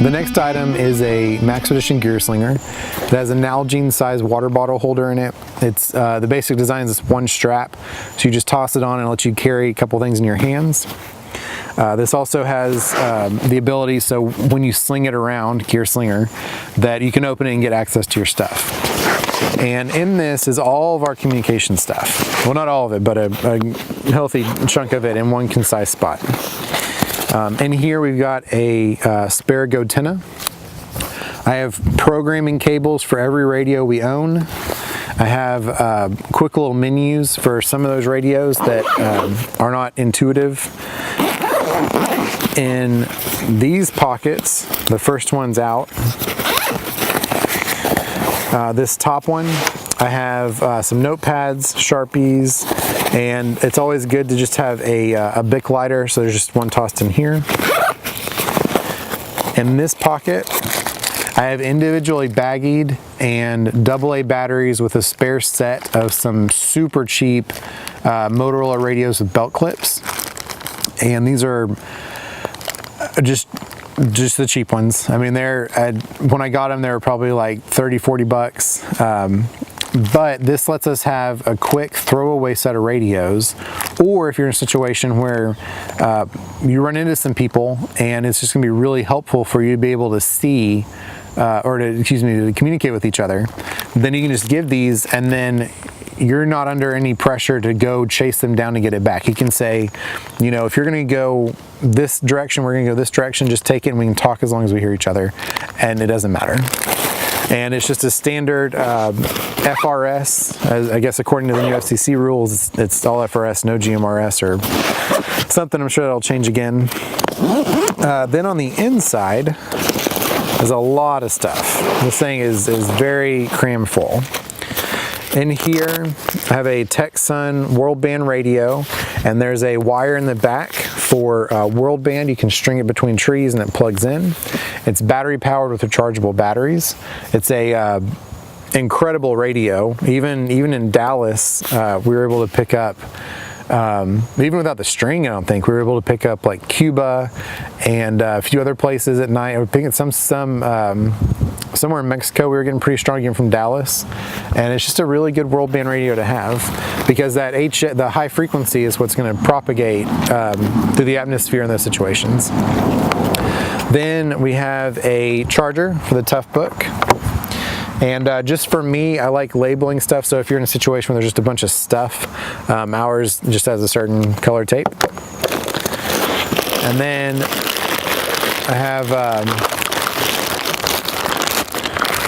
The next item is a Max Edition gear slinger. It has a Nalgene size water bottle holder in it. It's the basic design is this one strap, so you just toss it on and it lets you carry a couple things in your hands. This also has the ability, so when you sling it around, gear slinger, that you can open it and get access to your stuff. And in this is all of our communication stuff. Well, not all of it, but a healthy chunk of it in one concise spot. In here we've got a spare Gotenna. I have programming cables for every radio we own. I have quick little menus for some of those radios that are not intuitive. In these pockets, the first one's out. This top one, I have some notepads, Sharpies, and it's always good to just have a Bic lighter, so there's just one tossed in here. In this pocket, I have individually baggied and AA batteries with a spare set of some super cheap Motorola radios with belt clips. And these are just the cheap ones. I mean, when I got them, they were probably like 30, 40 bucks. But this lets us have a quick throwaway set of radios, or if you're in a situation where you run into some people and it's just gonna be really helpful for you to be able to see to communicate with each other, then you can just give these, and then you're not under any pressure to go chase them down to get it back. You can say, you know, if you're gonna go this direction, we're gonna go this direction, just take it and we can talk as long as we hear each other, and it doesn't matter. And it's just a standard FRS, I guess according to the new FCC rules, it's all FRS, no GMRS or something. I'm sure that'll change again. Then on the inside, there's a lot of stuff. This thing is very cram full. In here, I have a Texsun World Band radio, and there's a wire in the back for World Band. You can string it between trees and it plugs in. It's battery powered with rechargeable batteries. It's a incredible radio. Even in Dallas, we were able to pick up, even without the string, I don't think, we were able to pick up like Cuba and a few other places at night. We're picking somewhere in Mexico. We were getting pretty strong again from Dallas, and it's just a really good World Band radio to have, because that the high frequency is what's going to propagate through the atmosphere in those situations. Then we have a charger for the Tough Book. And just for me, I like labeling stuff, so if you're in a situation where there's just a bunch of stuff, ours just has a certain color tape. And then I have,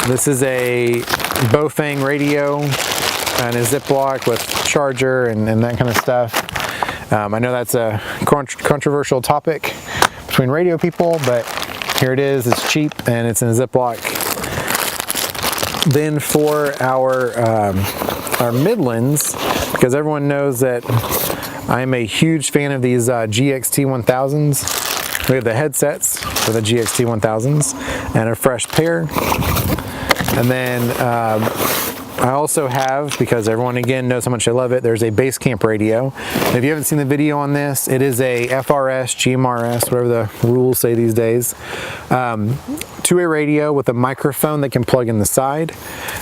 this is a Bofang radio and a Ziploc with charger and that kind of stuff. I know that's a controversial topic between radio people, but here it is. It's cheap and it's in a Ziploc. Then for our Midlands, because everyone knows that I'm a huge fan of these GXT 1000s. We have the headsets for the GXT 1000s and a fresh pair. And then I also have, because everyone again knows how much I love it, there's a base camp radio. And if you haven't seen the video on this, it is a FRS, GMRS, whatever the rules say these days. Two-way radio with a microphone that can plug in the side.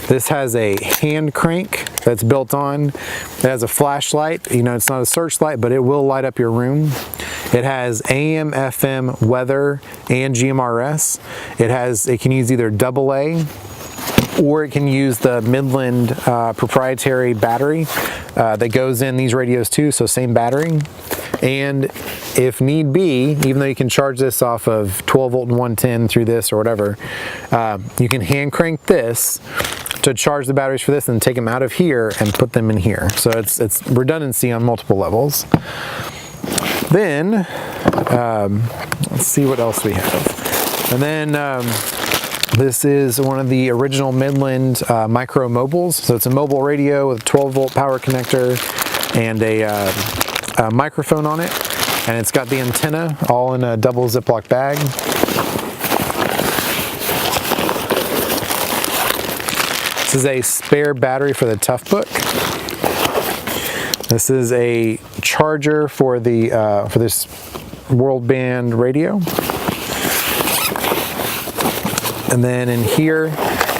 This has a hand crank that's built on. It has a flashlight. You know, it's not a searchlight, but it will light up your room. It has AM, FM, weather, and GMRS. It can use either AA, or it can use the Midland proprietary battery that goes in these radios too, so same battery. And if need be, even though you can charge this off of 12 volt and 110 through this or whatever, you can hand crank this to charge the batteries for this and take them out of here and put them in here. So it's redundancy on multiple levels. Then, let's see what else we have. And then, this is one of the original Midland micro mobiles. So it's a mobile radio with a 12 volt power connector and a microphone on it. And it's got the antenna all in a double Ziploc bag. This is a spare battery for the Tough Book. This is a charger for the for this World Band radio. And then in here,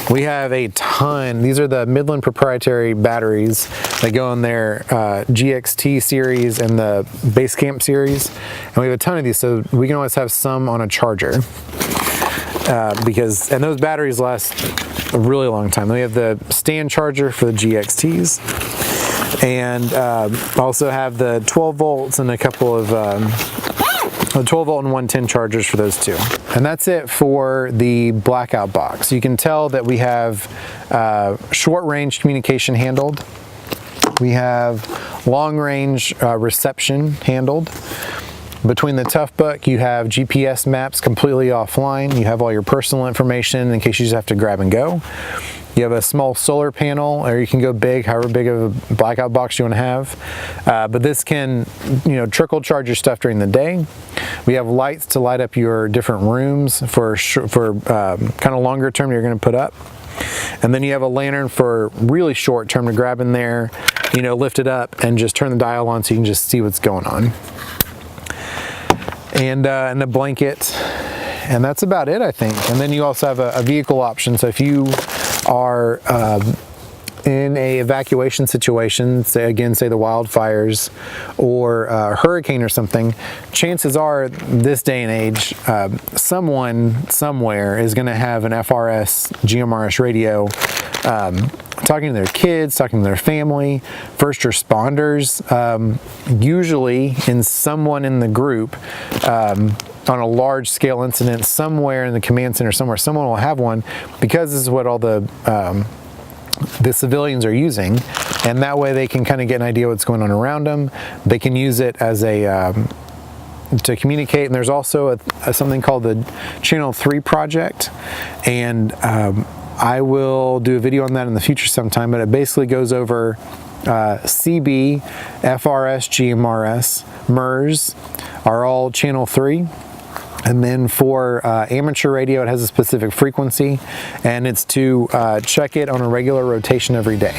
we have a ton. These are the Midland proprietary batteries that go in their GXT series and the Basecamp series. And we have a ton of these, so we can always have some on a charger. And those batteries last a really long time. Then we have the stand charger for the GXTs. And also have the 12 volts and a couple of the 12 volt and 110 chargers for those two. And that's it for the Blackout box. You can tell that we have short range communication handled. We have long range reception handled. Between the Toughbook, you have GPS maps completely offline. You have all your personal information in case you just have to grab and go. You have a small solar panel, or you can go big, however big of a Blackout box you want to have. But this can, trickle charge your stuff during the day. We have lights to light up your different rooms for kind of longer term you're going to put up. And then you have a lantern for really short term to grab in there, lift it up and just turn the dial on so you can just see what's going on. And a blanket, and that's about it, I think. And then you also have a vehicle option. So if you are in a evacuation situation, say the wildfires or a hurricane or something, chances are this day and age, someone somewhere is going to have an FRS, GMRS radio, talking to their kids, talking to their family, first responders, usually in someone in the group, on a large scale incident somewhere in the command center somewhere, someone will have one, because this is what all the civilians are using, and that way they can kind of get an idea what's going on around them. They can use it as to communicate. And there's also something called the Channel 3 project, and I will do a video on that in the future sometime, but it basically goes over CB, FRS, GMRS, MRRs are all Channel 3. And then for amateur radio, it has a specific frequency, and it's to check it on a regular rotation every day.